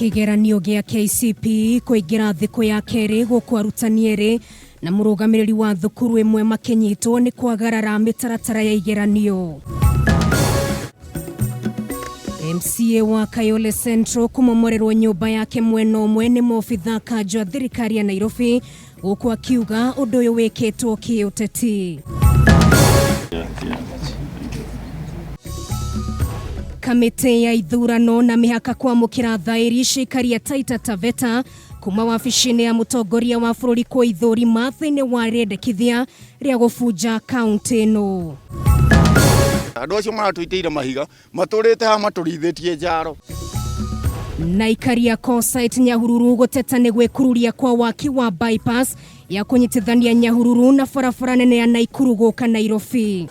Kigeranio gĩa KCPE kuingira thikũ ya kerĩ gũkũ arutani erĩ na mũrũgamĩrĩri wa thukuru ĩmwe makinyitwo nĩ kwagarara mĩtaratara ya igeranio. MCA wa Kayole Central kumomorerwo nyũmba yake mwena ũmwe nĩ maobitha kanjũ a thirikari ya Nairobi gũkũ akiuga ũndũ ũyũ wĩkĩtwo kĩũteti. Kamĩtĩ ya ithurano na mĩhaka kwamũkĩra thaĩri ciikaria Taita Taveta kuma wabici-inĩ ya mũtongoria wa bũrũri kwa ithũrima thĩinĩ wa rĩendekithia rĩa gũbunja kaunti ĩno. Andũ acio maratũitĩire mahiga matũrĩte ha matũrithĩtie njaro. Na ikaria Coasite Nyahururu gũteta nĩ gwĩkururia kwa waki wa bypass ya kũnyitithania Nyahururu na barabara nene ya Naikuru gũka Nairobi.